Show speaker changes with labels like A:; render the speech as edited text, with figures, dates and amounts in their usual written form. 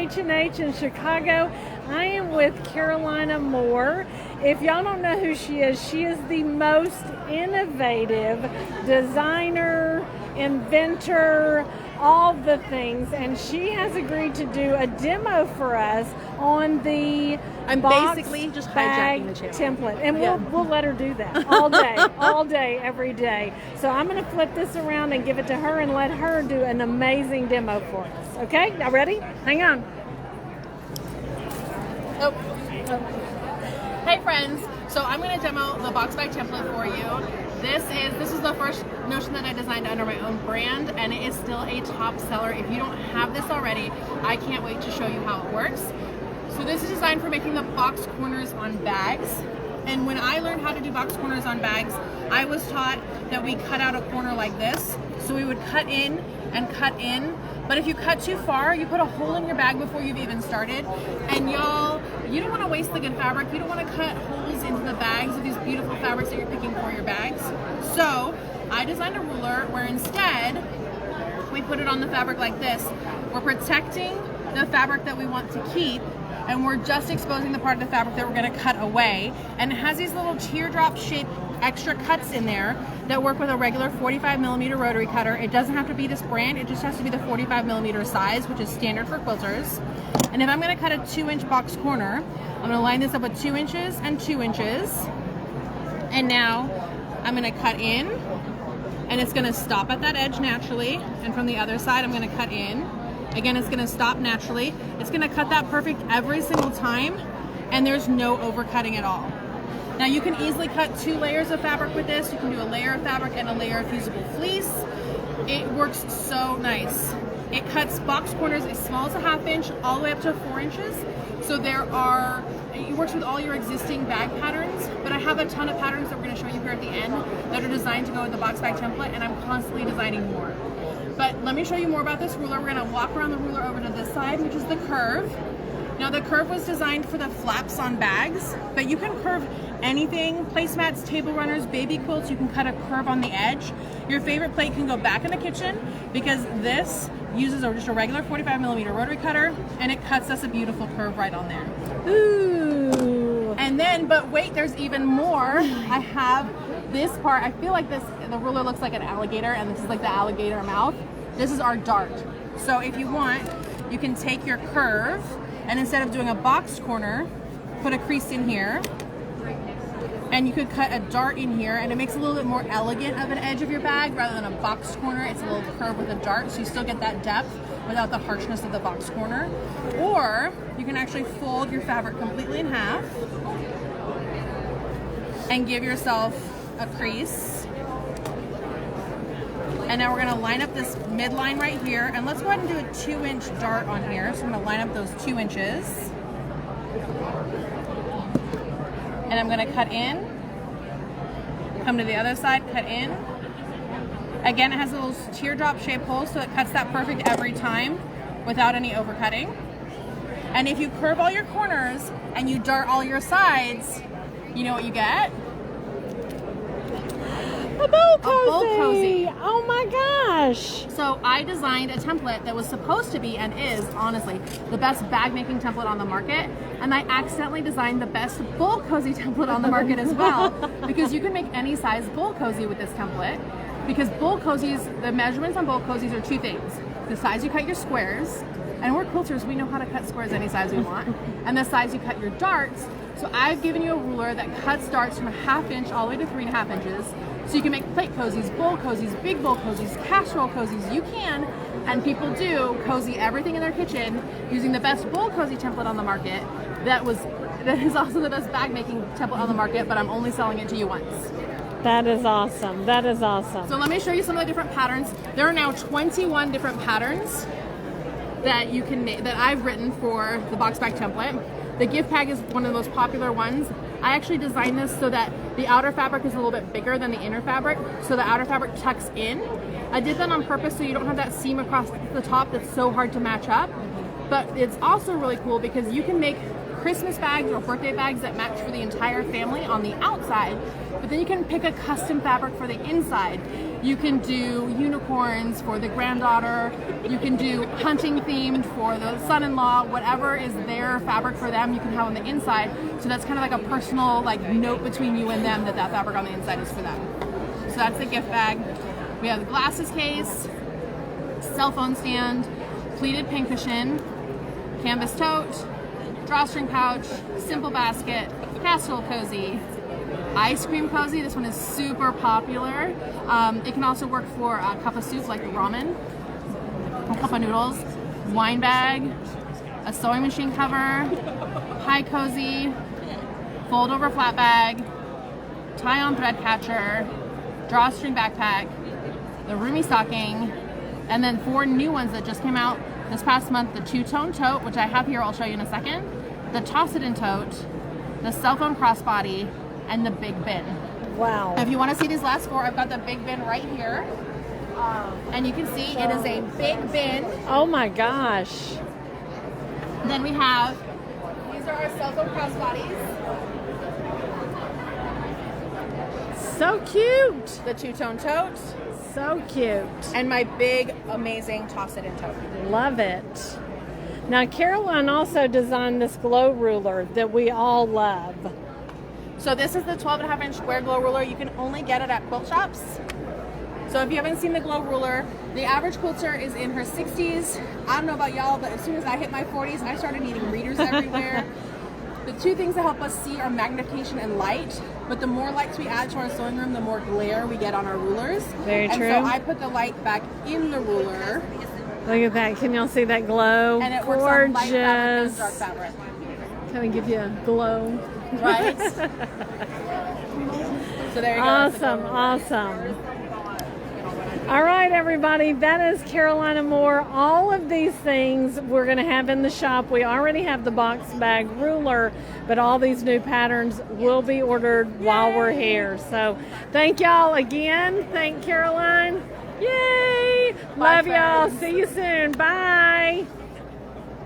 A: H&H in Chicago. I am with Carolina Moore. If y'all don't know who she is the most innovative designer, inventor, all the things, and she has agreed to do a demo for us on the
B: basically just
A: bag
B: hijacking the channel
A: template, and we'll let her do that all day, every day. So I'm going to flip this around and give it to her and let her do an amazing demo for us. Okay, y'all ready? Hang on.
B: Hey friends, so I'm going to demo the box bag template for you. This is the first Notion that I designed under my own brand, and it is still a top seller. If you don't have this already, I can't wait to show you how it works. So this is designed for making the box corners on bags. And when I learned how to do box corners on bags, I was taught that we cut out a corner like this. So we would cut in and cut in. But if you cut too far, you put a hole in your bag before you've even started. And y'all, you don't want to waste the good fabric. You don't want to cut holes into the bags of these beautiful fabrics that you're picking for your bags. So I designed a ruler where instead we put it on the fabric like this. We're protecting the fabric that we want to keep, and we're just exposing the part of the fabric that we're going to cut away. And it has these little teardrop shaped extra cuts in there that work with a regular 45mm rotary cutter. It doesn't have to be this brand, it just has to be the 45mm size, which is standard for quilters. And if I'm going to cut a 2-inch box corner, I'm going to line this up with 2 inches and 2 inches. And now I'm going to cut in, and it's going to stop at that edge naturally. And from the other side, I'm going to cut in. Again, it's going to stop naturally. It's going to cut that perfect every single time, and there's no overcutting at all. Now you can easily cut 2 layers of fabric with this. You can do a layer of fabric and a layer of fusible fleece. It works so nice. It cuts box corners as small as a 1/2 inch all the way up to 4 inches. So it works with all your existing bag patterns, but I have a ton of patterns that we're going to show you here at the end that are designed to go with the box bag template, and I'm constantly designing more. But let me show you more about this ruler. We're going to walk around the ruler over to this side, which is the curve. Now the curve was designed for the flaps on bags, but you can curve anything, placemats, table runners, baby quilts. You can cut a curve on the edge. Your favorite plate can go back in the kitchen because this uses just a regular 45mm rotary cutter, and it cuts us a beautiful curve right on there.
A: Ooh.
B: And then, but wait, there's even more. I have this part. I feel like the ruler looks like an alligator, and this is like the alligator mouth. This is our dart. So if you want, you can take your curve, and instead of doing a box corner, put a crease in here, and you could cut a dart in here, and it makes a little bit more elegant of an edge of your bag rather than a box corner. It's a little curve with a dart, so you still get that depth without the harshness of the box corner. Or you can actually fold your fabric completely in half and give yourself a crease. And now we're going to line up this midline right here, and let's go ahead and do a 2-inch dart on here. So I'm going to line up those 2 inches, and I'm going to cut in, come to the other side, cut in. Again, it has a little teardrop shaped hole, so it cuts that perfect every time without any overcutting. And if you curve all your corners and you dart all your sides, you know what you get?
A: A bowl cozy.
B: A bowl cozy.
A: Oh my gosh.
B: So I designed a template that was supposed to be, and is honestly, the best bag making template on the market. And I accidentally designed the best bowl cozy template on the market as well, because you can make any size bowl cozy with this template. Because bowl cozies, the measurements on bowl cozies are 2 things. The size you cut your squares, and we're quilters, we know how to cut squares any size we want, and the size you cut your darts. So I've given you a ruler that cuts darts from a 1/2 inch all the way to 3.5 inches. So you can make plate cozies, bowl cozies, big bowl cozies, casserole cozies. You can, and people do, cozy everything in their kitchen using the best bowl cozy template on the market. That is also the best bag making template on the market, but I'm only selling it to you once.
A: That is awesome. That is awesome.
B: So let me show you some of the different patterns. There are now 21 different patterns that you can make, that I've written for the box bag template. The gift bag is one of the most popular ones. I actually designed this so that the outer fabric is a little bit bigger than the inner fabric, so the outer fabric tucks in. I did that on purpose so you don't have that seam across the top that's so hard to match up. But it's also really cool because you can make Christmas bags or birthday bags that match for the entire family on the outside, But then you can pick a custom fabric for the inside. You can do unicorns for the granddaughter. You can do hunting themed for the son-in-law. Whatever is their fabric for them, you can have on the inside. So that's kind of like a personal like note between you and them that fabric on the inside is for them. So that's the gift bag. We have the glasses case, cell phone stand, pleated pincushion, canvas tote, drawstring pouch, simple basket, casserole cozy, ice cream cozy. This one is super popular. It can also work for a cup of soup like ramen, a cup of noodles, wine bag, a sewing machine cover, pie cozy, fold over flat bag, tie on thread catcher, drawstring backpack, the roomy stocking, and then 4 new ones that just came out this past month: the two-tone tote, which I have here, I'll show you in a second, the toss-it-in tote, the cell phone crossbody, and the big bin.
A: Wow.
B: If you want to see these last 4, I've got the big bin right here. And you can see it is a big bin.
A: Oh my gosh.
B: Then we have, these are our cell phone crossbodies.
A: So cute.
B: The two-tone tote.
A: So cute.
B: And my big, amazing toss-it-in tote.
A: Love it. Now, Caroline also designed this glow ruler that we all love.
B: So this is the 12.5-inch square glow ruler. You can only get it at quilt shops. So if you haven't seen the glow ruler, the average quilter is in her 60s. I don't know about y'all, but as soon as I hit my 40s, I started needing readers everywhere. The 2 things that help us see are magnification and light. But the more lights we add to our sewing room, the more glare we get on our rulers.
A: Very true.
B: And so I put the light back in the ruler.
A: Look at that. Can y'all see that glow?
B: And it works on light fabric and dark fabric.
A: Kind of give you a glow.
B: Right? So there you go.
A: Awesome, awesome. All right, everybody, that is Carolina Moore. All of these things we're going to have in the shop. We already have the box bag ruler, but all these new patterns will be ordered while we're here. So thank y'all again. Thank Caroline. Yay!
B: Bye,
A: Love y'all.
B: friends.
A: See you soon. Bye.